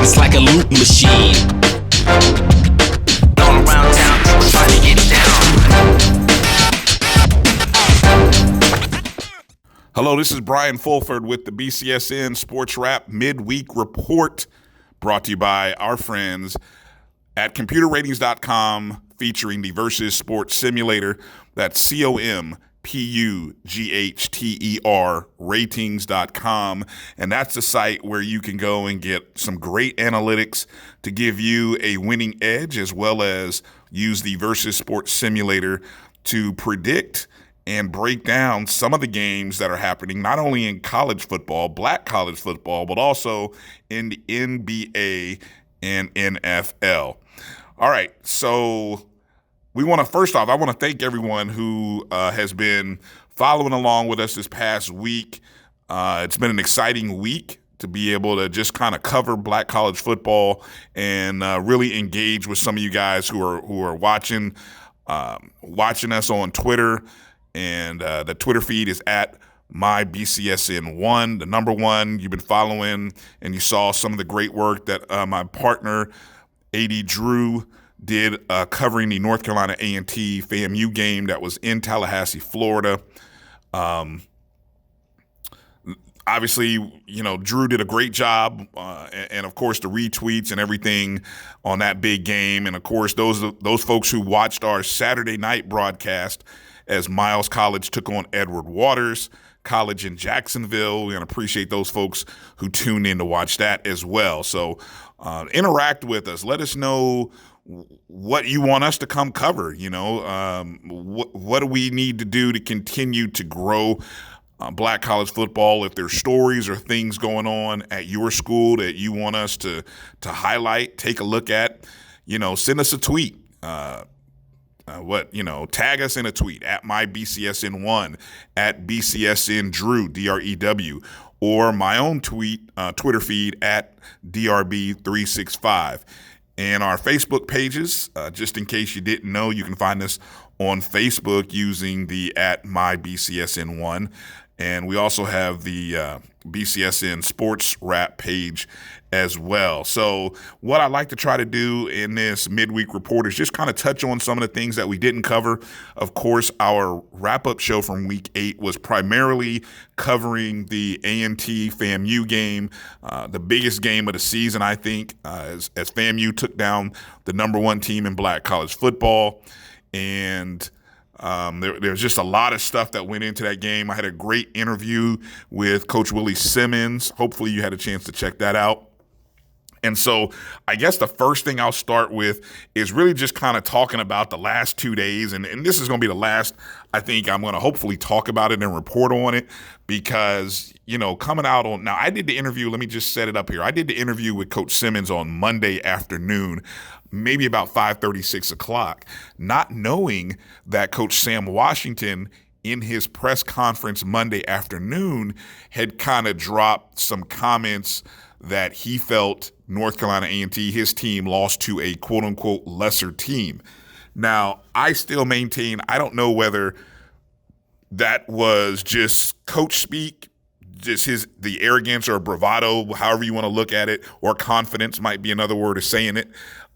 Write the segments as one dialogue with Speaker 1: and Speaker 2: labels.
Speaker 1: bounce like a loop machine. Going around town, people trying to get down.
Speaker 2: Hello, this is Brian Fulford with the BCSN Sports Wrap Midweek Report, brought to you by our friends at computerratings.com, featuring the Versus Sports Simulator. That's COMPUGHTER ratings.com. And that's the site where you can go and get some great analytics to give you a winning edge, as well as use the Versus Sports Simulator to predict and break down some of the games that are happening, not only in college football, black college football, but also in the NBA and NFL. All right, so I want to thank everyone who has been following along with us this past week. It's been an exciting week to be able to just kind of cover black college football and really engage with some of you guys who are watching us on Twitter. And the Twitter feed is at MyBCSN1, the number one. You've been following, and you saw some of the great work that my partner, AD Drew, did covering the North Carolina A&T FAMU game that was in Tallahassee, Florida. Obviously, Drew did a great job, and of course the retweets and everything on that big game. And of course, those folks who watched our Saturday night broadcast as Miles College took on Edward Waters College in Jacksonville. We appreciate those folks who tuned in to watch that as well. So interact with us. Let us know what you want us to come cover. What do we need to do to continue to grow black college football? If there's stories or things going on at your school that you want us to highlight, take a look at, send us a tweet. Tag us in a tweet at MyBCSN1, at BCSN Drew, or my own Twitter feed at DRB365. And our Facebook pages, just in case you didn't know, you can find us on Facebook using the at MyBCSN1. And we also have the BCSN Sports Wrap page as well. So what I like to try to do in this midweek report is just kind of touch on some of the things that we didn't cover. Of course, our wrap-up show from Week 8 was primarily covering the A&T FAMU game, the biggest game of the season, I think, as FAMU took down the number one team in black college football. And there's just a lot of stuff that went into that game. I had a great interview with Coach Willie Simmons. Hopefully you had a chance to check that out. And so I guess the first thing I'll start with is really just kind of talking about the last 2 days. And this is going to be the last, I think I'm going to hopefully talk about it and report on it because, coming out on – now I did the interview. Let me just set it up here. I did the interview with Coach Simmons on Monday afternoon, maybe about 5:30, 6 o'clock, not knowing that Coach Sam Washington in his press conference Monday afternoon had kind of dropped some comments that he felt North Carolina A&T, his team, lost to a quote-unquote lesser team. Now, I still maintain I don't know whether that was just coach speak, just the arrogance or bravado, however you want to look at it, or confidence might be another word of saying it.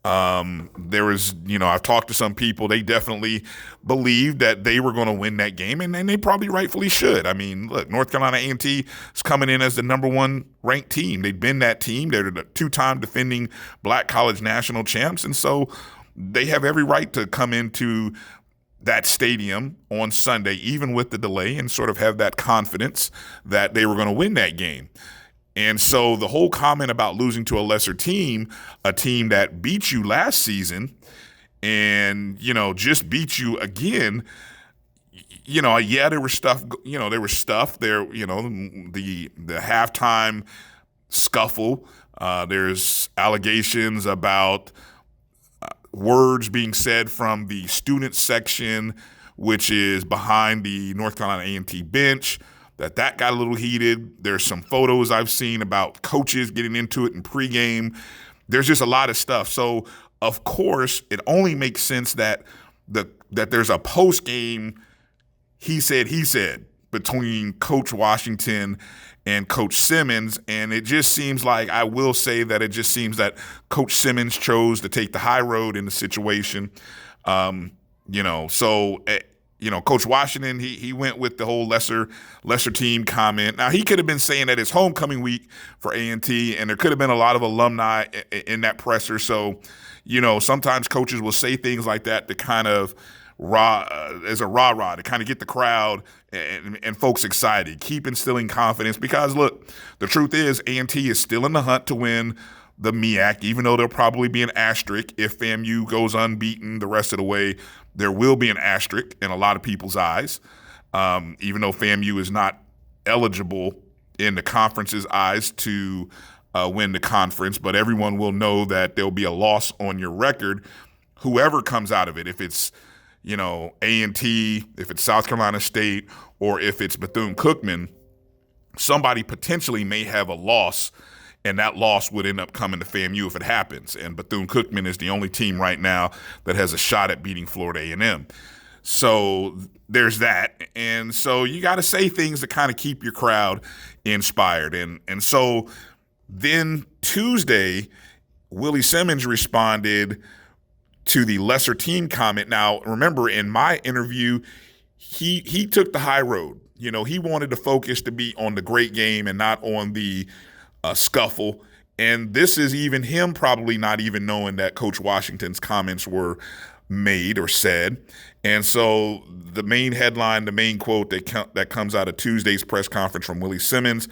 Speaker 2: There was, I've talked to some people, they definitely believed that they were going to win that game, and they probably rightfully should. I mean, look, North Carolina A&T is coming in as the number one ranked team. They've been that team. They're the two-time defending black college national champs, and so they have every right to come into that stadium on Sunday, even with the delay, and sort of have that confidence that they were going to win that game. And so the whole comment about losing to a lesser team, a team that beat you last season and, just beat you again, there was stuff, there, the halftime scuffle. There's allegations about words being said from the student section, which is behind the North Carolina A&T bench, that got a little heated. There's some photos I've seen about coaches getting into it in pregame. There's just a lot of stuff. So, of course, it only makes sense that there's a post-game he said between Coach Washington and Coach Simmons. And it just seems like, I will say that it just seems that Coach Simmons chose to take the high road in the situation. Coach Washington, he went with the whole lesser team comment. Now, he could have been saying that it's homecoming week for A&T, and there could have been a lot of alumni in that presser. So, sometimes coaches will say things like that to kind of as a rah-rah to kind of get the crowd and folks excited, keep instilling confidence. Because, look, the truth is A&T is still in the hunt to win the MEAC, even though there'll probably be an asterisk if FAMU goes unbeaten the rest of the way. There will be an asterisk in a lot of people's eyes, even though FAMU is not eligible in the conference's eyes to win the conference. But everyone will know that there'll be a loss on your record, whoever comes out of it. If it's A&T, if it's South Carolina State, or if it's Bethune-Cookman, somebody potentially may have a loss, and that loss would end up coming to FAMU if it happens. And Bethune-Cookman is the only team right now that has a shot at beating Florida A&M. So there's that. And so you got to say things to kind of keep your crowd inspired. And so then Tuesday, Willie Simmons responded to the lesser team comment. Now, remember, in my interview, he took the high road. He wanted the focus to be on the great game and not on the scuffle. And this is even him probably not even knowing that Coach Washington's comments were made or said. And so the main headline, the main quote that comes out of Tuesday's press conference from Willie Simmons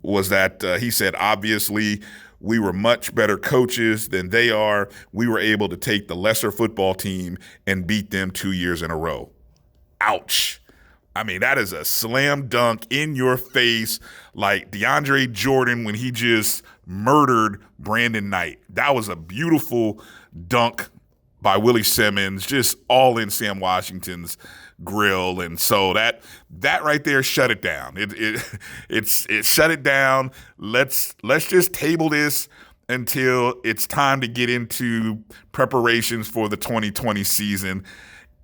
Speaker 2: was that he said, obviously, we were much better coaches than they are. We were able to take the lesser football team and beat them 2 years in a row. Ouch. I mean, that is a slam dunk in your face, like DeAndre Jordan when he just murdered Brandon Knight. That was a beautiful dunk by Willie Simmons, just all in Sam Washington's grill. And so that right there shut it down. It shut it down. Let's just table this until it's time to get into preparations for the 2020 season.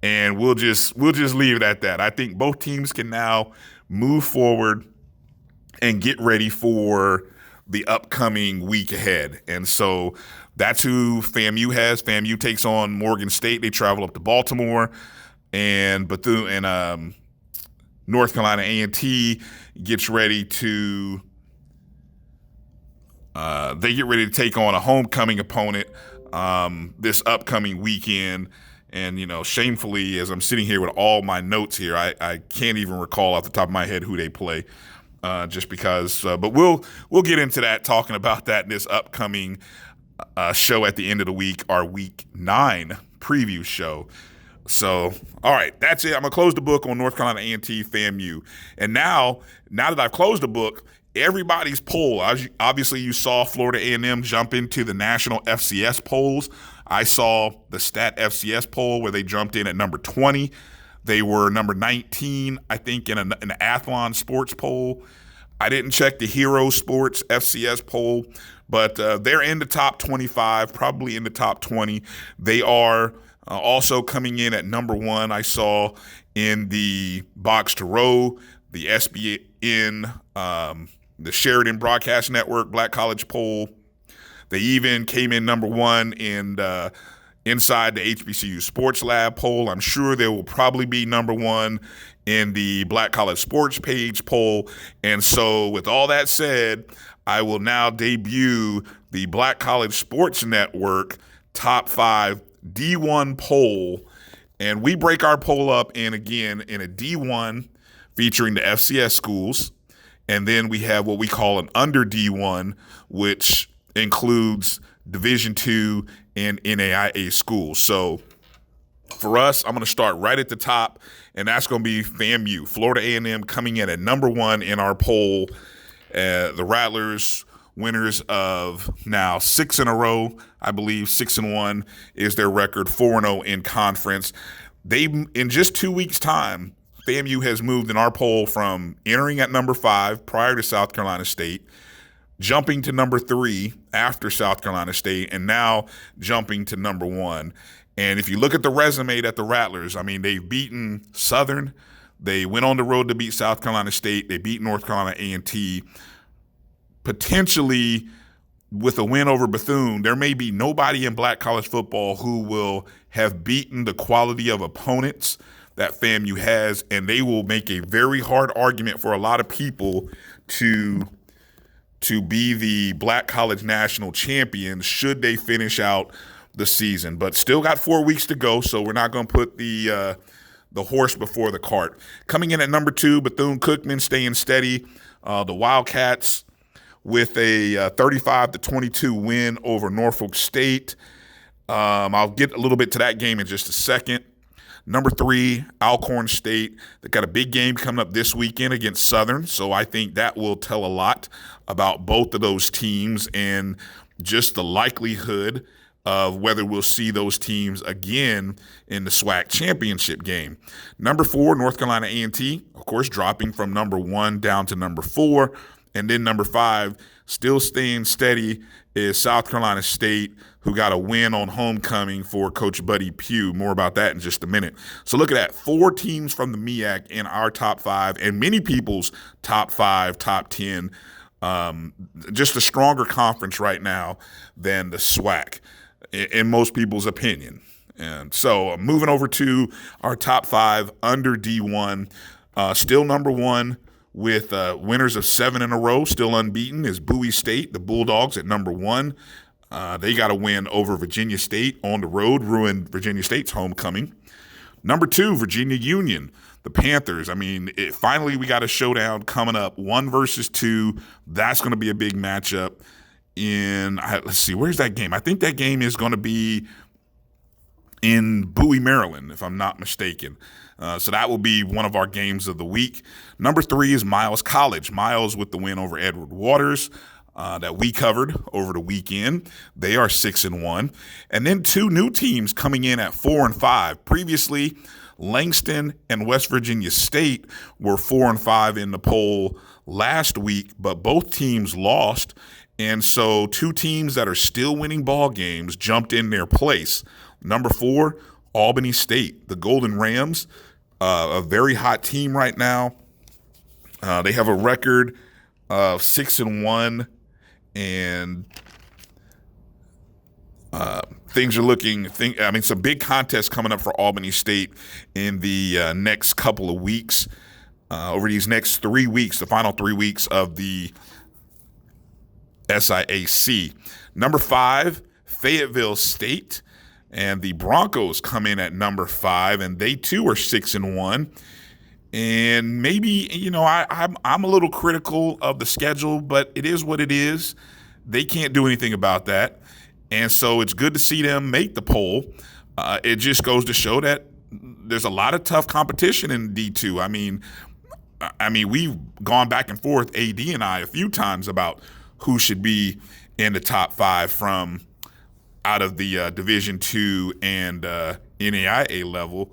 Speaker 2: And we'll just leave it at that. I think both teams can now move forward and get ready for the upcoming week ahead. And so that's who FAMU has. FAMU takes on Morgan State. They travel up to Baltimore, and Bethune and North Carolina A&T gets ready to take on a homecoming opponent this upcoming weekend. And, shamefully, as I'm sitting here with all my notes here, I can't even recall off the top of my head who they play, just because. But we'll get into that, talking about that in this upcoming show at the end of the week, our Week 9 preview show. So, all right, that's it. I'm going to close the book on North Carolina A&T, FAMU. And now that I've closed the book, everybody's poll. Obviously, you saw Florida A&M jump into the national FCS polls. I saw the Stat FCS poll where they jumped in at number 20. They were number 19, I think, in an Athlon Sports poll. I didn't check the Hero Sports FCS poll, but they're in the top 25, probably in the top 20. They are also coming in at number 1. I saw in the Box to Row, the SBN, the Sheridan Broadcast Network Black College poll. They even came in number 1 in inside the HBCU Sports Lab poll. I'm sure they will probably be number 1 in the Black College Sports Page poll. And so with all that said, I will now debut the Black College Sports Network Top 5 D1 poll. And we break our poll up in a D1 featuring the FCS schools. And then we have what we call an under D1, which includes Division II and NAIA schools. So for us, I'm going to start right at the top, and that's going to be FAMU. Florida A&M coming in at number 1 in our poll. The Rattlers, winners of now 6 in a row, I believe 6-1 is their record, 4-0 in conference. In just 2 weeks' time, FAMU has moved in our poll from entering at number 5 prior to South Carolina State, jumping to number 3 after South Carolina State, and now jumping to number 1. And if you look at the resume at the Rattlers, I mean, they've beaten Southern, They went on the road to beat South Carolina State. They beat North Carolina A&T. Potentially, with a win over Bethune, there may be nobody in black college football who will have beaten the quality of opponents that FAMU has, and they will make a very hard argument for a lot of people to be the black college national champions should they finish out the season. But still got 4 weeks to go, so we're not going to put the horse before the cart. Coming in at number 2, Bethune-Cookman staying steady. The Wildcats with a 35-22 win over Norfolk State. I'll get a little bit to that game in just a second. Number 3, Alcorn State. They got a big game coming up this weekend against Southern, so I think that will tell a lot about both of those teams and just the likelihood of whether we'll see those teams again in the SWAC championship game. Number 4, North Carolina A&T, of course, dropping from number 1 down to number 4. And then number 5, still staying steady, is South Carolina State, who got a win on homecoming for Coach Buddy Pugh. More about that in just a minute. So look at that. 4 teams from the MEAC in our top 5 and many people's top 5, top 10. Just a stronger conference right now than the SWAC, in most people's opinion. And so moving over to our top 5 under D1, still number 1 with winners of 7 in a row, still unbeaten, is Bowie State, the Bulldogs at number 1. They got a win over Virginia State on the road, ruined Virginia State's homecoming. Number 2, Virginia Union, the Panthers. I mean, finally we got a showdown coming up, 1 versus 2. That's going to be a big matchup let's see, where's that game? I think that game is going to be in Bowie, Maryland, if I'm not mistaken. So that will be one of our games of the week. Number 3 is Miles College. Miles with the win over Edward Waters that we covered over the weekend. They are 6-1. And then 2 new teams coming in at 4-5. Previously, Langston and West Virginia State were 4-5 in the poll last week, but both teams lost. And so 2 teams that are still winning ball games jumped in their place. Number 4, Albany State, the Golden Rams, a very hot team right now. They have a record of 6-1, and things are looking. Some big contests coming up for Albany State in the next couple of weeks. Over these next 3 weeks, the final 3 weeks of the SIAC. Number 5, Fayetteville State, and the Broncos come in at number 5, and they too are 6-1. And maybe, I'm a little critical of the schedule, but it is what it is. They can't do anything about that. And so it's good to see them make the poll. It just goes to show that there's a lot of tough competition in D2. I mean, we've gone back and forth, AD and I, a few times about who should be in the top 5 from out of the Division II and NAIA level,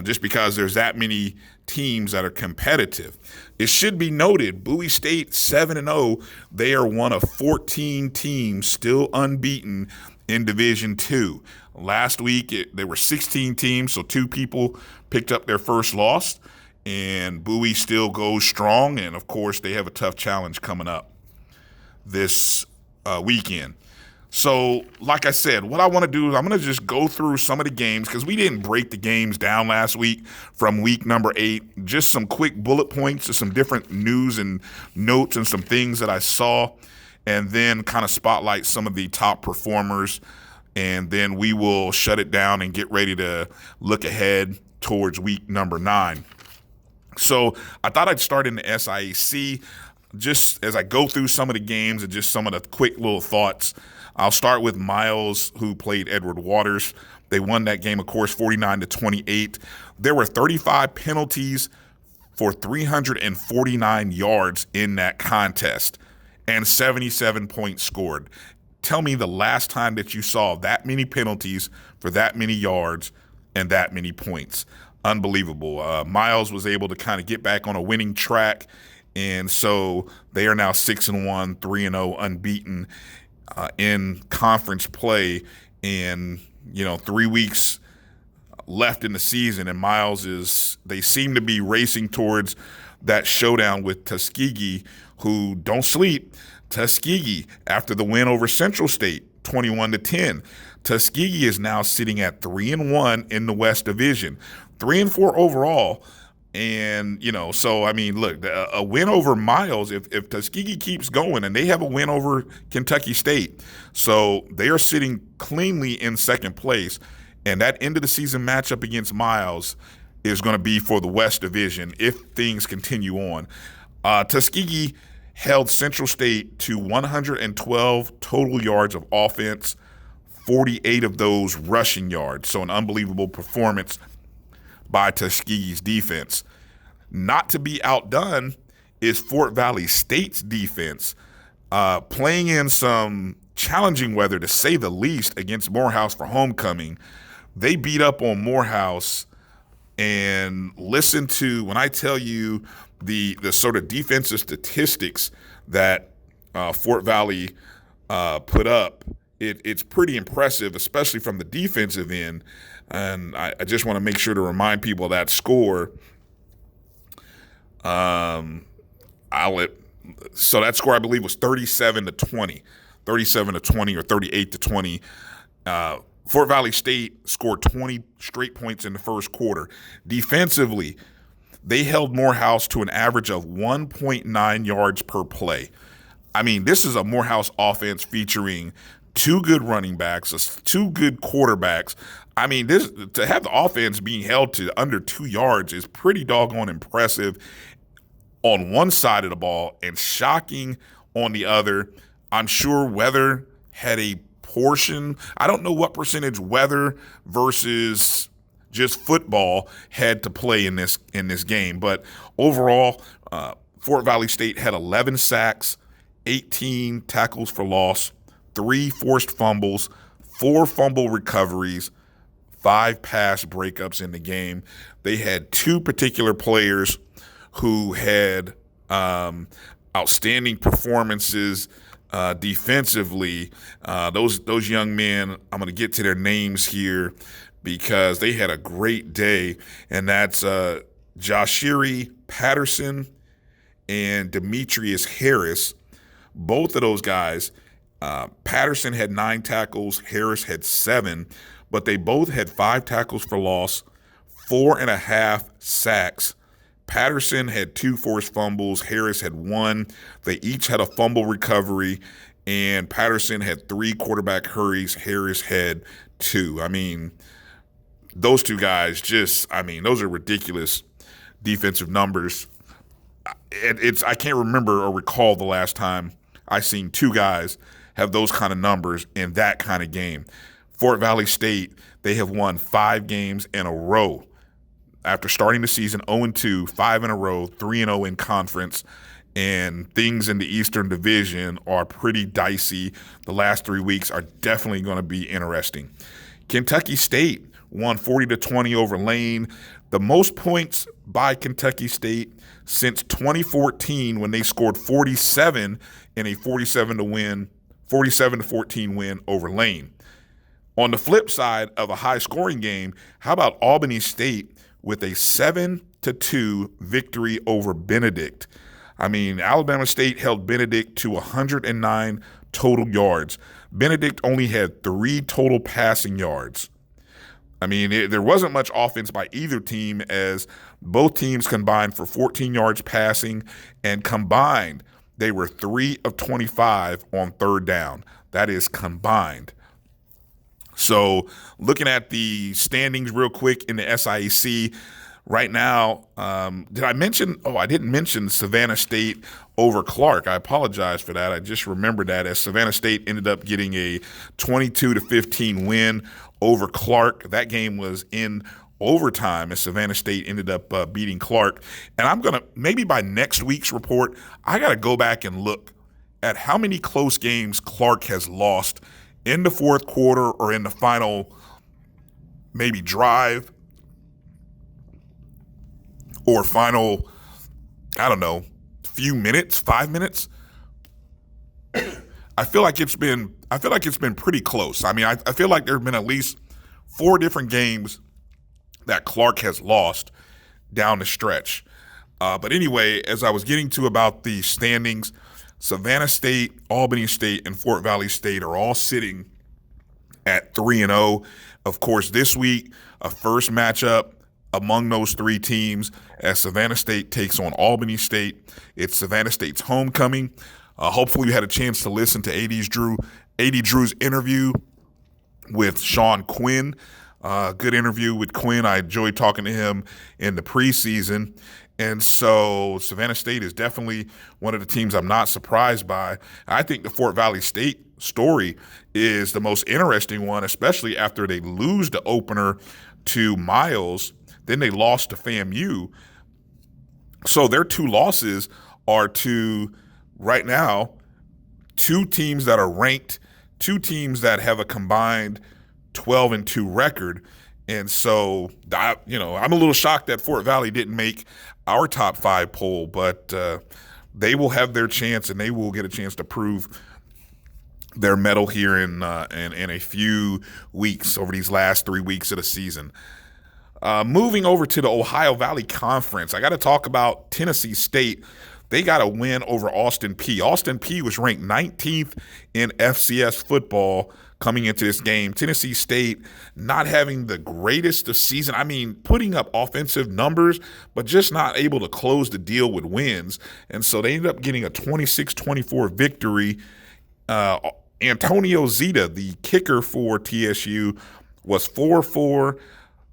Speaker 2: just because there's that many teams that are competitive. It should be noted, Bowie State 7-0. They are one of 14 teams still unbeaten in Division II. Last week, there were 16 teams, so 2 people picked up their first loss, and Bowie still goes strong, and of course, they have a tough challenge coming up this weekend. So, like I said, what I want to do is I'm going to just go through some of the games because we didn't break the games down last week from week number 8. Just some quick bullet points of some different news and notes and some things that I saw, and then kind of spotlight some of the top performers, and then we will shut it down and get ready to look ahead towards week number 9. So I thought I'd start in the SIAC just as I go through some of the games and just some of the quick little thoughts. I'll start with Miles, who played Edward Waters. They won that game, of course, 49-28. There were 35 penalties for 349 yards in that contest and 77 points scored. Tell me the last time that you saw that many penalties for that many yards and that many points. Unbelievable. Miles was able to kind of get back on a winning track, and so they are now 6-1, 3-0, unbeaten in conference play. And 3 weeks left in the season, and they seem to be racing towards that showdown with Tuskegee, who don't sleep. Tuskegee, after the win over Central State, 21-10, Tuskegee is now sitting at 3-1 in the West Division, 3-4 overall. And, so, I mean, look, a win over Miles, if Tuskegee keeps going, and they have a win over Kentucky State, so they are sitting cleanly in second place. And that end of the season matchup against Miles is going to be for the West Division if things continue on. Tuskegee held Central State to 112 total yards of offense, 48 of those rushing yards. So an unbelievable performance by Tuskegee's defense. Not to be outdone is Fort Valley State's defense, playing in some challenging weather, to say the least, against Morehouse for homecoming. They beat up on Morehouse, and listen to when I tell you the sort of defensive statistics that Fort Valley put up. It's pretty impressive, especially from the defensive end. And I just want to make sure to remind people of that score. So that score, I believe, was 37-20 or 38-20. Fort Valley State scored 20 straight points in the first quarter. Defensively, they held Morehouse to an average of 1.9 yards per play. I mean, this is a Morehouse offense featuring two good running backs, two good quarterbacks. I mean, to have the offense being held to under 2 yards is pretty doggone impressive on one side of the ball and shocking on the other. I'm sure weather had a portion. I don't know what percentage weather versus just football had to play in this game, but overall, Fort Valley State had 11 sacks, 18 tackles for loss, 3 forced fumbles, 4 fumble recoveries, 5 pass breakups in the game. They had 2 particular players who had outstanding performances defensively. Those young men, I'm going to get to their names here because they had a great day, and that's Joshiri Patterson and Demetrius Harris. Both of those guys, Patterson had 9 tackles, Harris had 7, but they both had 5 tackles for loss, 4.5 sacks. Patterson had 2 forced fumbles, Harris had 1. They each had a fumble recovery, and Patterson had 3 quarterback hurries, Harris had 2. I mean, those 2 guys those are ridiculous defensive numbers. I can't remember or recall the last time I seen 2 guys have those kind of numbers in that kind of game. Fort Valley State, they have won 5 games in a row. After starting the season 0-2, 5 in a row, 3-0 in conference, and things in the Eastern Division are pretty dicey. The last 3 weeks are definitely going to be interesting. Kentucky State won 40-20 over Lane. The most points by Kentucky State since 2014 when they scored 47 in a 47-14 win over Lane. On the flip side of a high-scoring game, how about Albany State with a 7-2 victory over Benedict? I mean, Alabama State held Benedict to 109 total yards. Benedict only had 3 total passing yards. I mean, there wasn't much offense by either team as both teams combined for 14 yards passing, and combined, they were 3 of 25 on third down. That is combined. So looking at the standings real quick in the SIAC right now, did I mention – I didn't mention Savannah State over Clark. I apologize for that. I just remembered that as Savannah State ended up getting a 22-15 win over Clark. That game was in overtime as Savannah State ended up beating Clark. And I'm going to – maybe by next week's report, I got to go back and look at how many close games Clark has lost in the fourth quarter or in the final maybe drive or final, I don't know, few minutes, 5 minutes. I feel like it's been pretty close. I mean, I feel like there have been at least 4 different games that Clark has lost down the stretch. But anyway, as I was getting to about the standings, Savannah State, Albany State, and Fort Valley State are all sitting at 3-0. Of course, this week, a first matchup among those three teams as Savannah State takes on Albany State. It's Savannah State's homecoming. Hopefully you had a chance to listen to AD Drew's interview with Sean Quinn. Good interview with Quinn. I enjoyed talking to him in the preseason. And so Savannah State is definitely one of the teams I'm not surprised by. I think the Fort Valley State story is the most interesting one, especially after they lose the opener to Miles. Then they lost to FAMU. So their two losses are to, right now, two teams that are ranked, two teams that have a combined 12-2 record. And so, I'm a little shocked that Fort Valley didn't make our top 5 poll, but they will have their chance, and they will get a chance to prove their mettle here in a few weeks over these last 3 weeks of the season. Moving over to the Ohio Valley Conference, I got to talk about Tennessee State. They got a win over Austin Peay. Austin Peay was ranked 19th in FCS football coming into this game. Tennessee State not having the greatest of season. I mean, putting up offensive numbers, but just not able to close the deal with wins. And so they ended up getting a 26-24 victory. Antonio Zeta, the kicker for TSU, was 4-4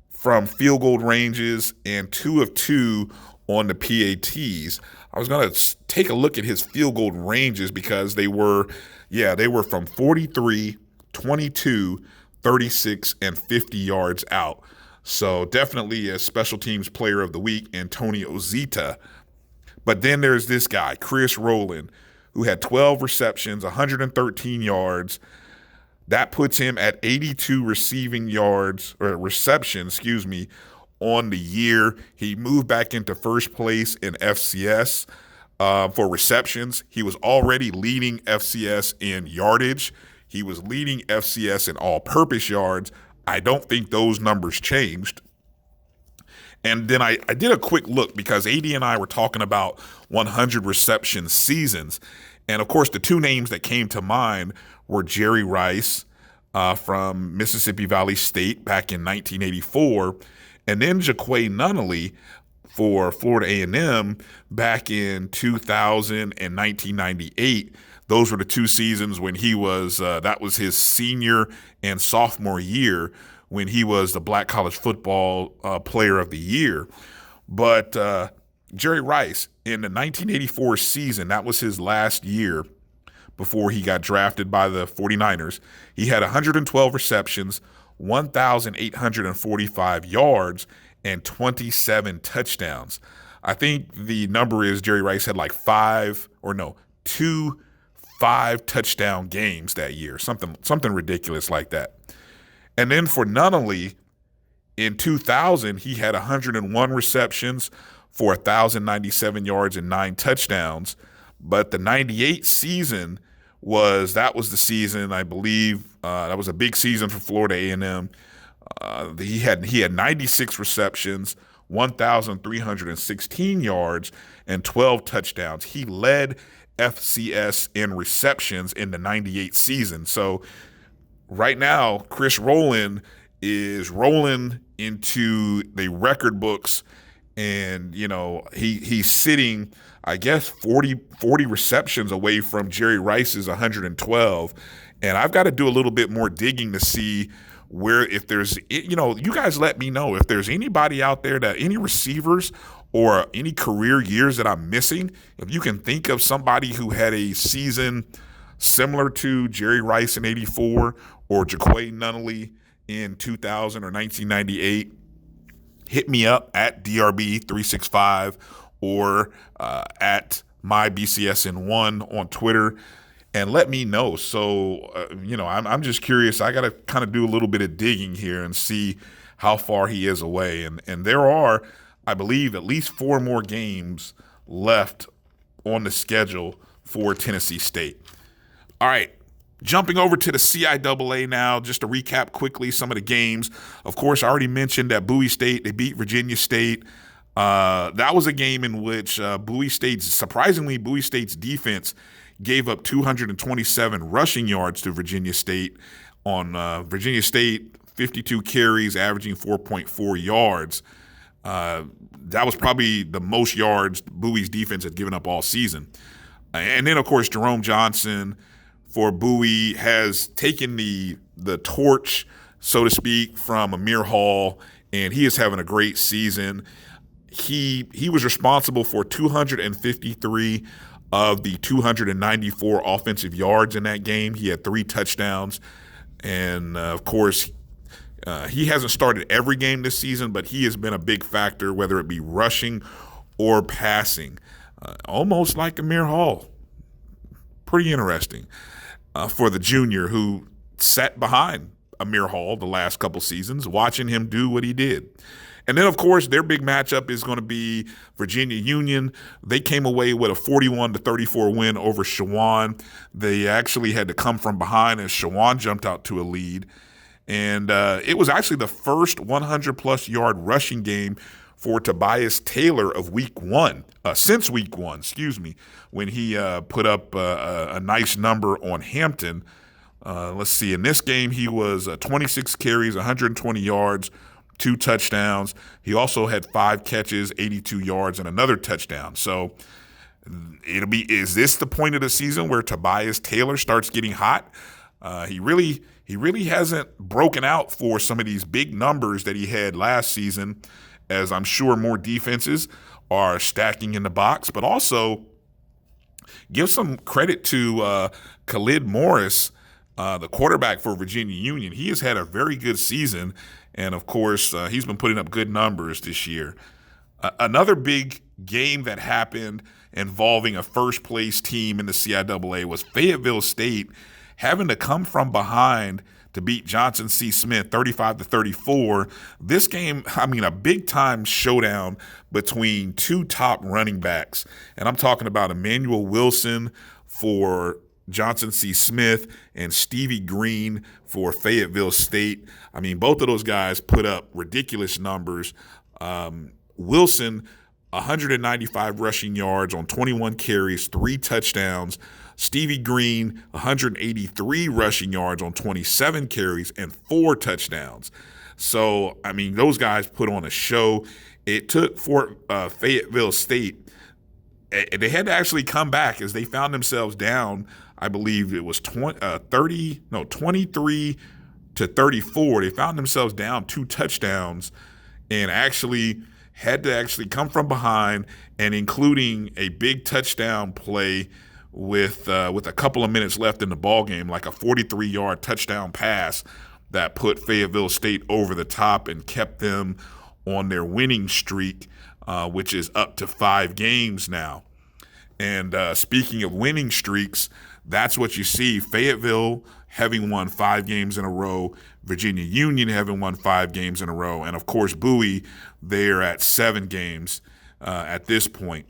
Speaker 2: from field goal ranges and 2 of 2 on the PATs. I was going to take a look at his field goal ranges because they were from 43, 22, 36, and 50 yards out. So definitely a special teams player of the week, Antonio Zeta. But then there's this guy, Chris Rowland, who had 12 receptions, 113 yards. That puts him at 82 receptions, on the year. He moved back into first place in FCS for receptions. He was already leading FCS in yardage. He was leading FCS in all-purpose yards. I don't think those numbers changed. And then I did a quick look because AD and I were talking about 100 reception seasons. And, of course, the two names that came to mind were Jerry Rice from Mississippi Valley State back in 1984, and then Jaquay Nunnally for Florida A&M back in 2000 and 1998. Those were the two seasons when he was that was his senior and sophomore year when he was the Black College Football Player of the Year. But Jerry Rice, in the 1984 season, that was his last year before he got drafted by the 49ers. He had 112 receptions, 1,845 yards, and 27 touchdowns. I think the number is Jerry Rice had like 2 5-touchdown games that year, something ridiculous like that. And then for Nunnally, in 2000, he had 101 receptions for 1,097 yards and 9 touchdowns. But the 98 season was the season, I believe, that was a big season for Florida A&M. He had 96 receptions, 1,316 yards, and 12 touchdowns. He led FCS in receptions in the 98 season. So right now, Chris Rowland is rolling into the record books, and he's sitting, I guess, 40 receptions away from Jerry Rice's 112. And I've got to do a little bit more digging to see if there's, you guys let me know if there's anybody out there any receivers or any career years that I'm missing. If you can think of somebody who had a season similar to Jerry Rice in 84 or Jaquay Nunnally in 2000 or 1998, hit me up at DRB365 or at MyBCSN1 on Twitter and let me know. So, I'm just curious. I got to kind of do a little bit of digging here and see how far he is away. And there are, I believe, at least 4 more games left on the schedule for Tennessee State. All right, Jumping over to the CIAA now, just to recap quickly some of the games. Of course, I already mentioned that Bowie State, they beat Virginia State. That was a game in which Bowie State's defense gave up 227 rushing yards to Virginia State. On Virginia State, 52 carries, averaging 4.4 yards. That was probably the most yards Bowie's defense had given up all season. And then, of course, Jerome Johnson for Bowie has taken the torch, so to speak, from Amir Hall, and he is having a great season. He was responsible for 253 of the 294 offensive yards in that game. He had 3 touchdowns, and of course, he hasn't started every game this season, but he has been a big factor, whether it be rushing or passing, almost like Amir Hall. Pretty interesting. For the junior who sat behind Amir Hall the last couple seasons, watching him do what he did. And then, of course, their big matchup is going to be Virginia Union. They came away with a 41-34 win over Shawan. They actually had to come from behind as Shawan jumped out to a lead. And it was actually the first 100-plus yard rushing game for Tobias Taylor of since week one, when he put up a nice number on Hampton. Let's see, in this game he was 26 carries, 120 yards, 2 touchdowns. He also had 5 catches, 82 yards, and another touchdown. So is this the point of the season where Tobias Taylor starts getting hot? He really hasn't broken out for some of these big numbers that he had last season, as I'm sure more defenses are stacking in the box. But also give some credit to Khalid Morris, the quarterback for Virginia Union. He has had a very good season, and of course, he's been putting up good numbers this year. Another big game that happened involving a first-place team in the CIAA was Fayetteville State having to come from behind to beat Johnson C. Smith 35-34. This game, a big-time showdown between 2 top running backs. And I'm talking about Emmanuel Wilson for Johnson C. Smith and Stevie Green for Fayetteville State. Both of those guys put up ridiculous numbers. Wilson, 195 rushing yards on 21 carries, 3 touchdowns. Stevie Green, 183 rushing yards on 27 carries and 4 touchdowns. So, those guys put on a show. It took for Fayetteville State, they had to actually come back as they found themselves down. I believe it was 23-34. They found themselves down 2 touchdowns and actually had to come from behind, and including a big touchdown play with a couple of minutes left in the ball game, like a 43-yard touchdown pass that put Fayetteville State over the top and kept them on their winning streak, which is up to 5 games now. And speaking of winning streaks, that's what you see. Fayetteville having won 5 games in a row, Virginia Union having won 5 games in a row, and of course Bowie, they're at 7 games at this point.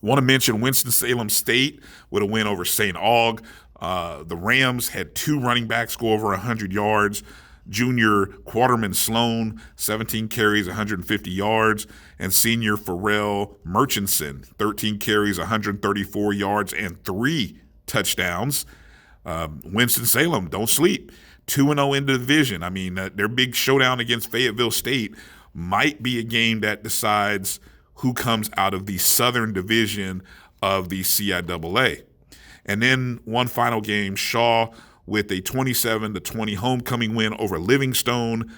Speaker 2: Want to mention Winston-Salem State with a win over St. Aug. The Rams had 2 running backs go over 100 yards. Junior Quarterman Sloan, 17 carries, 150 yards. And senior Pharrell Murchison, 13 carries, 134 yards, and 3 touchdowns. Winston-Salem, don't sleep. 2-0 in the division. Their big showdown against Fayetteville State might be a game that decides who comes out of the Southern Division of the CIAA. And then one final game, Shaw with a 27-20 homecoming win over Livingstone.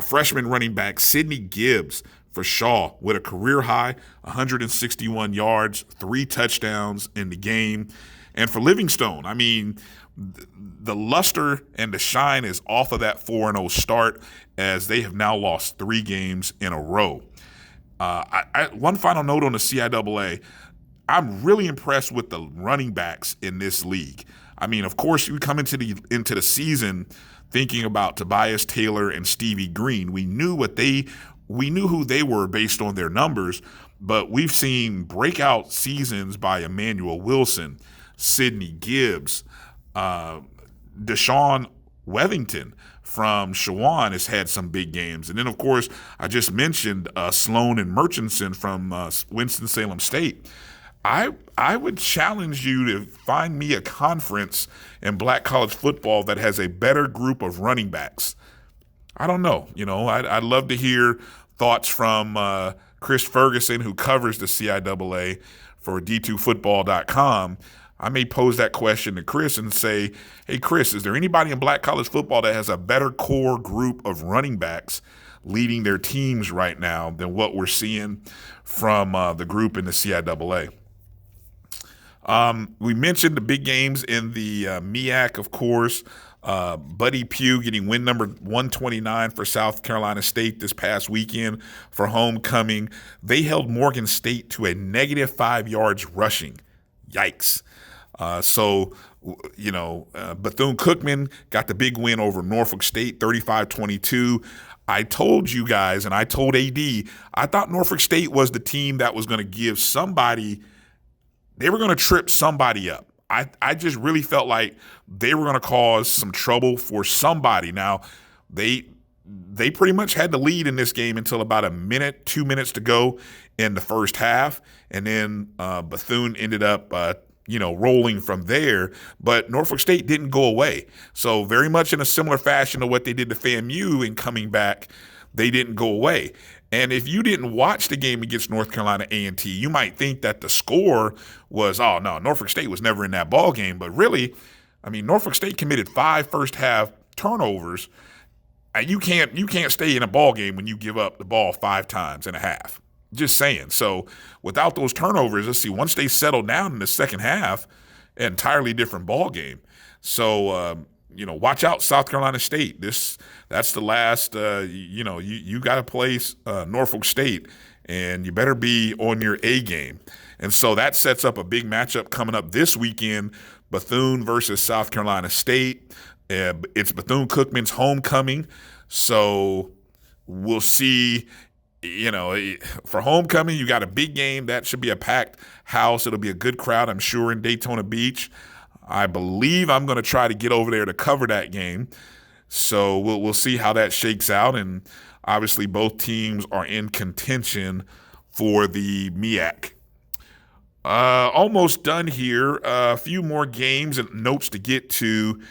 Speaker 2: Freshman running back Sidney Gibbs for Shaw with a career-high 161 yards, 3 touchdowns in the game. And for Livingstone, the luster and the shine is off of that 4-0 start, as they have now lost 3 games in a row. One final note on the CIAA, I'm really impressed with the running backs in this league. Of course, we come into the season thinking about Tobias Taylor and Stevie Green. We knew who they were based on their numbers, but we've seen breakout seasons by Emmanuel Wilson, Sidney Gibbs, Deshaun Wethington from Shawan has had some big games. And then, of course, I just mentioned Sloan and Murchison from Winston-Salem State. I would challenge you to find me a conference in black college football that has a better group of running backs. I don't know. I'd love to hear thoughts from Chris Ferguson, who covers the CIAA for D2Football.com. I may pose that question to Chris and say, hey, Chris, is there anybody in black college football that has a better core group of running backs leading their teams right now than what we're seeing from the group in the CIAA? We mentioned the big games in the MEAC, of course. Buddy Pugh getting win number 129 for South Carolina State this past weekend for homecoming. They held Morgan State to a -5 yards rushing. Yikes. Bethune-Cookman got the big win over Norfolk State, 35-22. I told you guys, and I told AD, I thought Norfolk State was the team that was going to give somebody, they were going to trip somebody up. I just really felt like they were going to cause some trouble for somebody. Now, they pretty much had the lead in this game until about 2 minutes to go in the first half, and then Bethune ended up rolling from there, but Norfolk State didn't go away. So very much in a similar fashion to what they did to FAMU in coming back, they didn't go away. And if you didn't watch the game against North Carolina A&T, you might think that the score was, oh no, Norfolk State was never in that ball game. But really, I mean, Norfolk State committed 5 first half turnovers. And you can't stay in a ball game when you give up the ball 5 times in a half. Just saying. So without those turnovers, let's see, once they settle down in the second half, an entirely different ball game. So, watch out, South Carolina State. That's the last, you got to play Norfolk State, and you better be on your A game. And so that sets up a big matchup coming up this weekend, Bethune versus South Carolina State. It's Bethune-Cookman's homecoming. So we'll see. For homecoming, you got a big game. That should be a packed house. It'll be a good crowd, I'm sure, in Daytona Beach. I believe I'm going to try to get over there to cover that game. So we'll see how that shakes out. And obviously both teams are in contention for the MEAC. Almost done here. A few more games and notes to get to.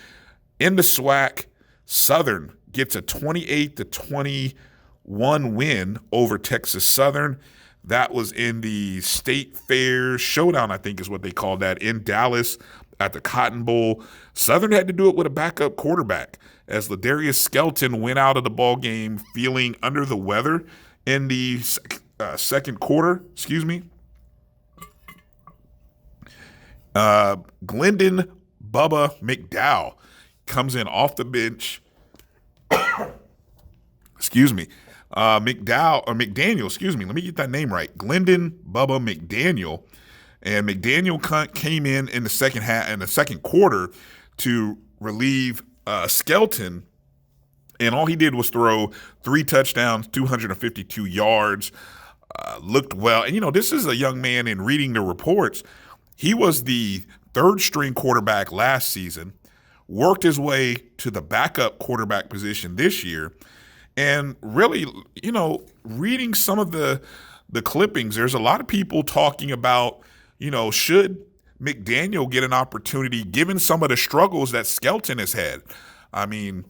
Speaker 2: In the SWAC, Southern gets a 28-21 win over Texas Southern. That was in the State Fair Showdown, I think is what they called that, in Dallas at the Cotton Bowl. Southern had to do it with a backup quarterback as Ladarius Skelton went out of the ball game feeling under the weather in the second quarter. Glendon Bubba McDowell comes in off the bench. McDaniel, let me get that name right. Glendon Bubba McDaniel. And McDaniel came in the second quarter to relieve Skelton. And all he did was throw 3 touchdowns, 252 yards, looked well. And, this is a young man, in reading the reports, he was the 3rd string quarterback last season, worked his way to the backup quarterback position this year. And really, reading some of the clippings, there's a lot of people talking about, should McDaniel get an opportunity given some of the struggles that Skelton has had? I mean,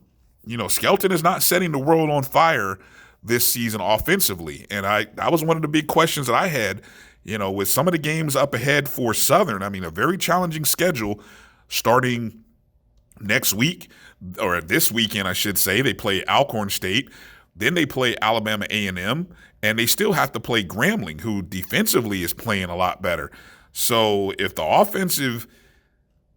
Speaker 2: Skelton is not setting the world on fire this season offensively. And that was one of the big questions that I had, with some of the games up ahead for Southern. I mean, a very challenging schedule starting next week, or this weekend, I should say. They play Alcorn State, then they play Alabama A&M, and they still have to play Grambling, who defensively is playing a lot better. So if the offensive,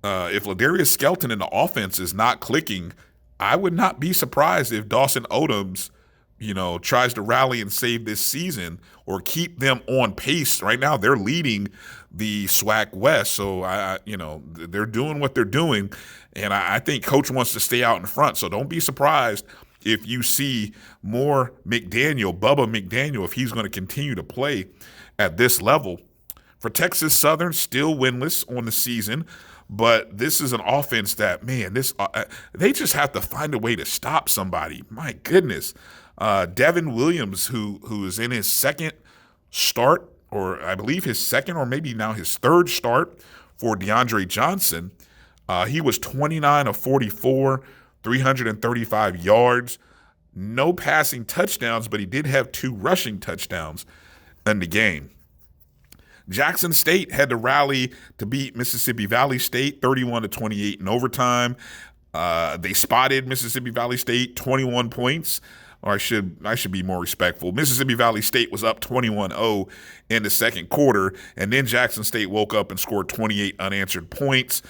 Speaker 2: if Ladarius Skelton in the offense is not clicking, I would not be surprised if Dawson Odoms, tries to rally and save this season or keep them on pace. Right now, they're leading the SWAC West, so they're doing what they're doing, and I think Coach wants to stay out in front. So don't be surprised if you see more Bubba McDaniel, if he's going to continue to play at this level. For Texas Southern, still winless on the season, But this is an offense that, man, they just have to find a way to stop somebody. My goodness. Devin Williams, who is in his second start, or I believe his second or maybe now his third start for DeAndre Johnson, he was 29 of 44, 335 yards, no passing touchdowns, but he did have 2 rushing touchdowns in the game. Jackson State had to rally to beat Mississippi Valley State 31-28 in overtime. They spotted Mississippi Valley State 21 points. Or I should be more respectful. Mississippi Valley State was up 21-0 in the second quarter, and then Jackson State woke up and scored 28 unanswered points.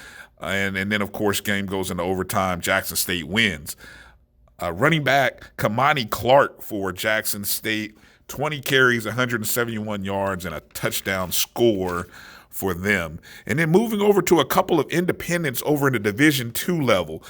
Speaker 2: And then, of course, game goes into overtime. Jackson State wins. Running back Kamani Clark for Jackson State, 20 carries, 171 yards, and a touchdown score for them. And then moving over to a couple of independents over in the Division II level.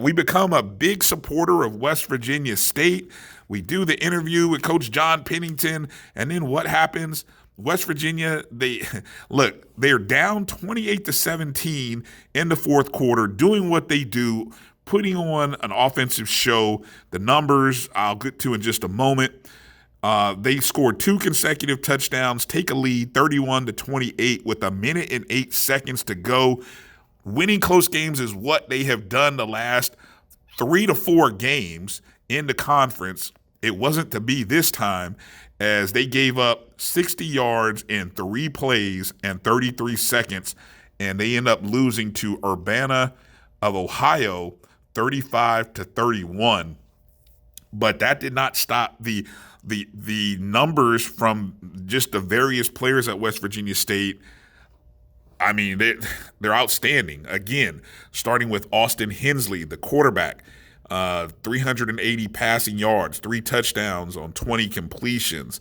Speaker 2: We become a big supporter of West Virginia State. We do the interview with Coach John Pennington, and then what happens? West Virginia, they're down 28-17 in the fourth quarter, doing what they do, putting on an offensive show. The numbers I'll get to in just a moment. They scored 2 consecutive touchdowns, take a lead 31-28 with 1 minute and 8 seconds to go. Winning close games is what they have done the last 3 to 4 games in the conference. It wasn't to be this time, as they gave up 60 yards in 3 plays and 33 seconds, and they end up losing to Urbana of Ohio 35-31. But that did not stop the numbers from just the various players at West Virginia State. I mean, they're outstanding. Again, starting with Austin Hensley, the quarterback, 380 passing yards, 3 touchdowns on 20 completions.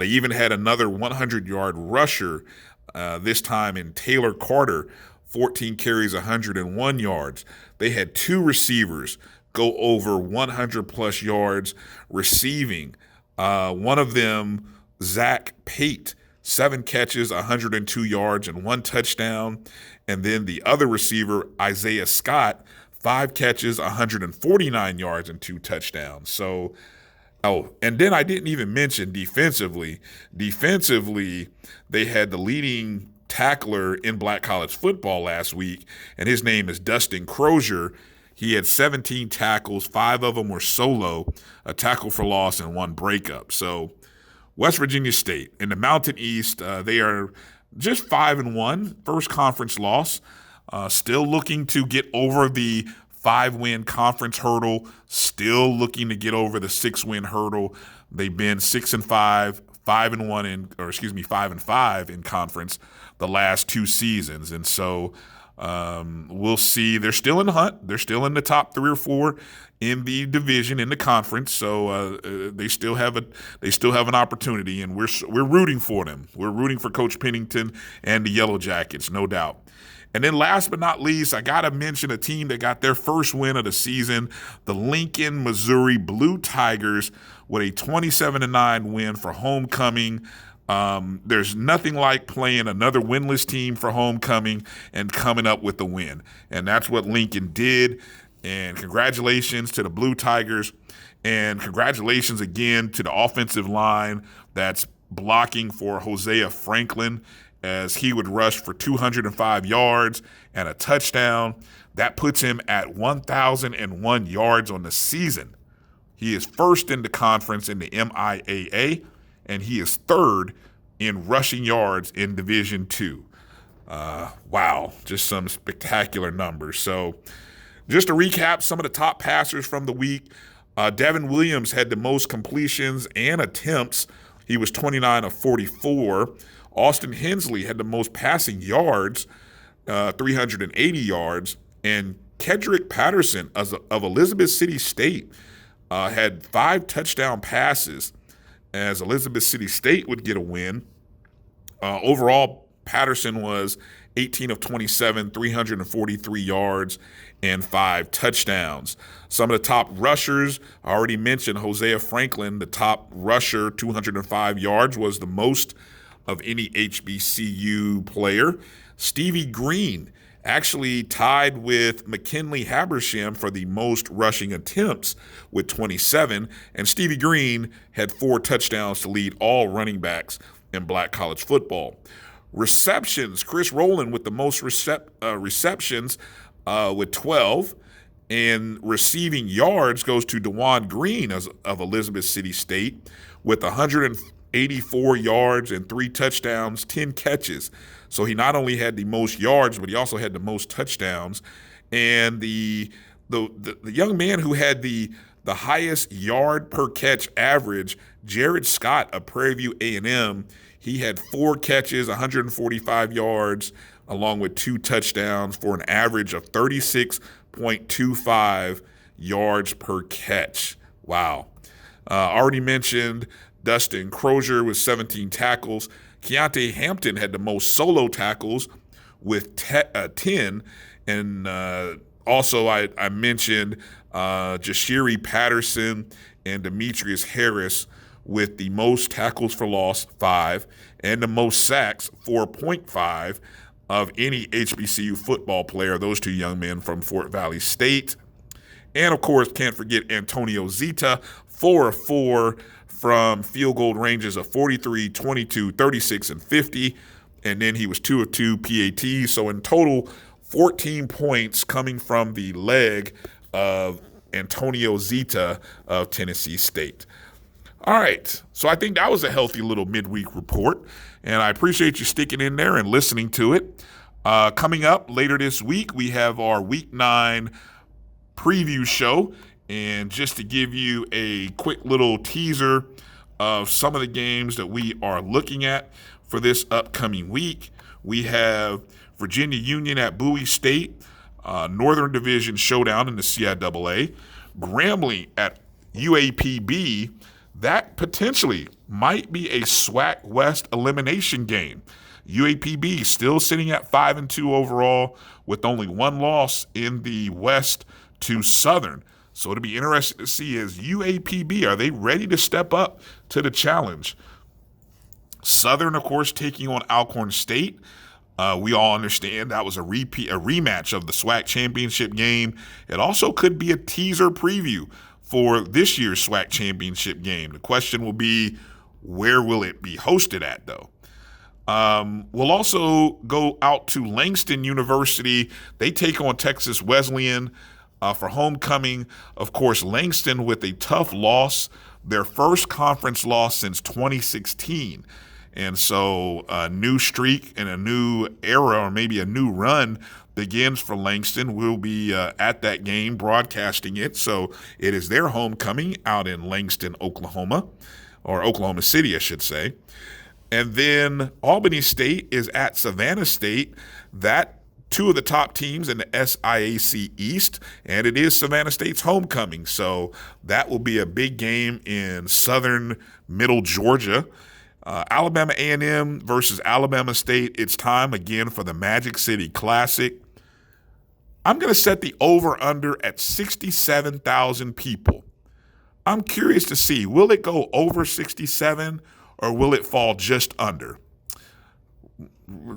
Speaker 2: They even had another 100-yard rusher, this time in Taylor Carter, 14 carries, 101 yards. They had 2 receivers go over 100-plus yards receiving. One of them, Zach Pate, 7 catches, 102 yards, and 1 touchdown. And then the other receiver, Isaiah Scott, 5 catches, 149 yards, and 2 touchdowns. So, and then I didn't even mention defensively. Defensively, they had the leading tackler in black college football last week, and his name is Dustin Crozier. He had 17 tackles, 5 of them were solo, a tackle for loss, and 1 breakup. So West Virginia State in the Mountain East, they are just 5-1, first conference loss. Still looking to get over the 5-win conference hurdle, still looking to get over the 6-win hurdle. They've been 6-5, 5-5 in conference the last 2 seasons. And so we'll see. They're still in the hunt. They're still in the top 3 or 4 in the division, in the conference. So they still have an opportunity, and we're rooting for them. We're rooting for Coach Pennington and the Yellow Jackets, no doubt. And then last but not least, I got to mention a team that got their first win of the season, the Lincoln, Missouri Blue Tigers, with a 27-9 win for homecoming. There's nothing like playing another winless team for homecoming and coming up with the win. And that's what Lincoln did. And congratulations to the Blue Tigers. And congratulations again to the offensive line that's blocking for Hosea Franklin, as he would rush for 205 yards and a touchdown. That puts him at 1,001 yards on the season. He is first in the conference in the MIAA, and he is third in rushing yards in Division II. Wow, just some spectacular numbers. So just to recap some of the top passers from the week, Devin Williams had the most completions and attempts. He was 29 of 44. Austin Hensley had the most passing yards, 380 yards. And Kedrick Patterson of Elizabeth City State had 5 touchdown passes, as Elizabeth City State would get a win. Overall, Patterson was 18 of 27, 343 yards, and 5 touchdowns. Some of the top rushers, I already mentioned Hosea Franklin, the top rusher, 205 yards, was the most of any HBCU player. Stevie Green actually tied with McKinley Habersham for the most rushing attempts with 27, and Stevie Green had 4 touchdowns to lead all running backs in Black college football. Receptions, Chris Rowland with the most receptions with 12, and receiving yards goes to DeJuan Green of Elizabeth City State with 184 yards and 3 touchdowns, 10 catches. So he not only had the most yards, but he also had the most touchdowns. And the young man who had the highest yard per catch average, Jared Scott of Prairie View A&M, he had 4 catches, 145 yards, along with 2 touchdowns for an average of 36.25 yards per catch. Wow. Already mentioned Dustin Crozier with 17 tackles. Keontae Hampton had the most solo tackles with 10. And also I mentioned Jashiri Patterson and Demetrius Harris with the most tackles for loss, 5, and the most sacks, 4.5, of any HBCU football player, those 2 young men from Fort Valley State. And, of course, can't forget Antonio Zita, 4 of 4 from field goal ranges of 43, 22, 36, and 50. And then he was 2 of 2 PATs. So in total, 14 points coming from the leg of Antonio Zita of Tennessee State. All right, so I think that was a healthy little midweek report, and I appreciate you sticking in there and listening to it. Coming up later this week, we have our Week 9 preview show, and just to give you a quick little teaser of some of the games that we are looking at for this upcoming week, we have Virginia Union at Bowie State, Northern Division showdown in the CIAA, Grambling at UAPB. That potentially might be a SWAC West elimination game. UAPB still sitting at 5-2 overall with only 1 loss in the West to Southern. So it'll be interesting to see, is UAPB, are they ready to step up to the challenge? Southern, of course, taking on Alcorn State. We all understand that was a rematch of the SWAC championship game. It also could be a teaser preview for this year's SWAC championship game. The question will be, where will it be hosted at, though? We'll also go out to Langston University. They take on Texas Wesleyan for homecoming. Of course, Langston with a tough loss, their first conference loss since 2016. And so a new streak and a new era, or maybe a new run, begins for Langston. We'll be at that game broadcasting it. So it is their homecoming out in Langston, Oklahoma, or Oklahoma City, I should say. And then Albany State is at Savannah State. That 2 of the top teams in the SIAC East, and it is Savannah State's homecoming. So that will be a big game in southern middle Georgia. Alabama A&M versus Alabama State. It's time again for the Magic City Classic. I'm going to set the over-under at 67,000 people. I'm curious to see, will it go over 67 or will it fall just under?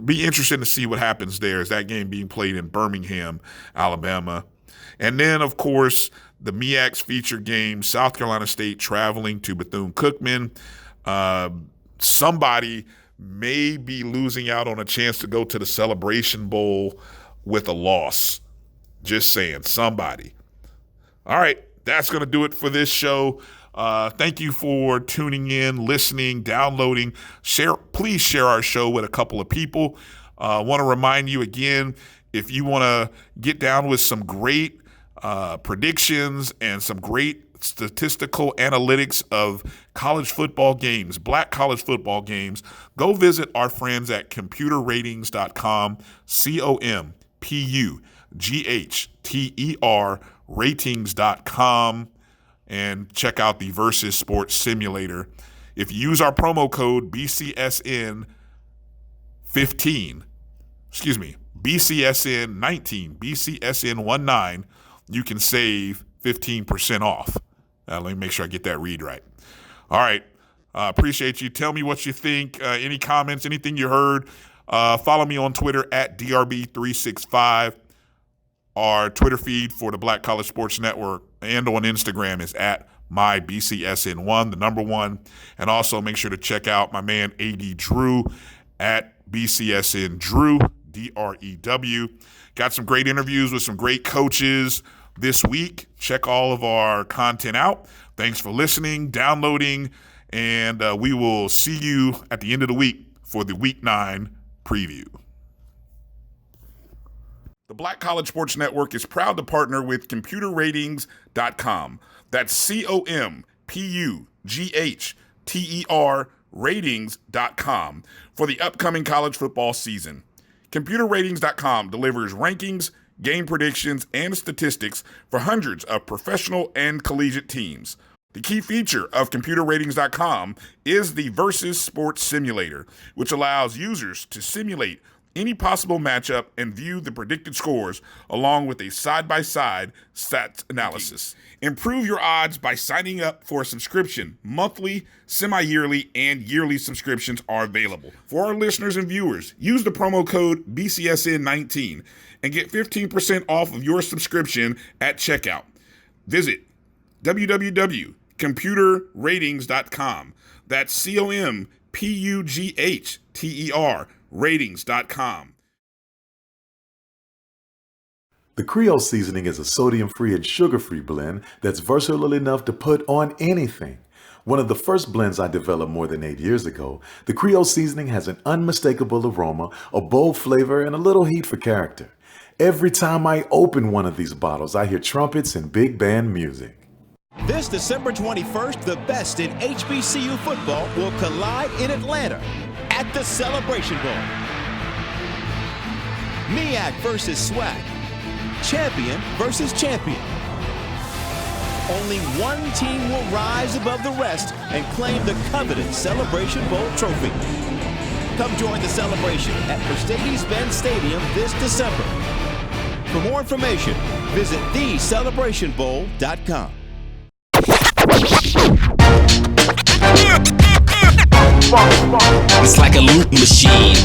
Speaker 2: Be interested to see what happens there, as that game being played in Birmingham, Alabama. And then, of course, the MEAC's feature game, South Carolina State traveling to Bethune-Cookman. Somebody may be losing out on a chance to go to the Celebration Bowl with a loss. Just saying, somebody. All right, that's going to do it for this show. Thank you for tuning in, listening, downloading. Please share our show with a couple of people. I want to remind you again, if you want to get down with some great predictions and some great statistical analytics of college football games, black college football games, go visit our friends at computerratings.com, COMPUGHTER ratings.com, and check out the Versus Sports Simulator. If you use our promo code BCSN19, BCSN19, you can save 15% off. Let me make sure I get that read right. All right. Appreciate you. Tell me what you think. Any comments, anything you heard. Follow me on Twitter at DRB365. Our Twitter feed for the Black College Sports Network and on Instagram is at MyBCSN1, the number 1. And also make sure to check out my man AD Drew at BCSN Drew, DREW. Got some great interviews with some great coaches this week. Check all of our content out. Thanks for listening, downloading, and we will see you at the end of the week for the Week 9 preview. The Black College Sports Network is proud to partner with ComputerRatings.com. That's ComputerRatings ratings.com for the upcoming college football season. ComputerRatings.com delivers rankings, game predictions, and statistics for hundreds of professional and collegiate teams. The key feature of ComputerRatings.com is the Versus Sports Simulator, which allows users to simulate any possible matchup and view the predicted scores along with a side-by-side stats analysis. Improve your odds by signing up for a subscription. Monthly, semi-yearly, and yearly subscriptions are available. For our listeners and viewers, use the promo code BCSN19 and get 15% off of your subscription at checkout. Visit www.computerratings.com. That's COMPUGHTER ratings.com.
Speaker 3: The Creole seasoning is a sodium-free and sugar-free blend that's versatile enough to put on anything. One of the first blends I developed more than 8 years ago, the Creole seasoning has an unmistakable aroma, a bold flavor, and a little heat for character. Every time I open one of these bottles, I hear trumpets and big band music.
Speaker 4: This December 21st, the best in HBCU football will collide in Atlanta at the Celebration Bowl. MEAC versus SWAC. Champion versus champion. Only one team will rise above the rest and claim the coveted Celebration Bowl trophy. Come join the celebration at Mercedes-Benz Stadium this December. For more information, visit thecelebrationbowl.com.
Speaker 1: It's like a loot machine.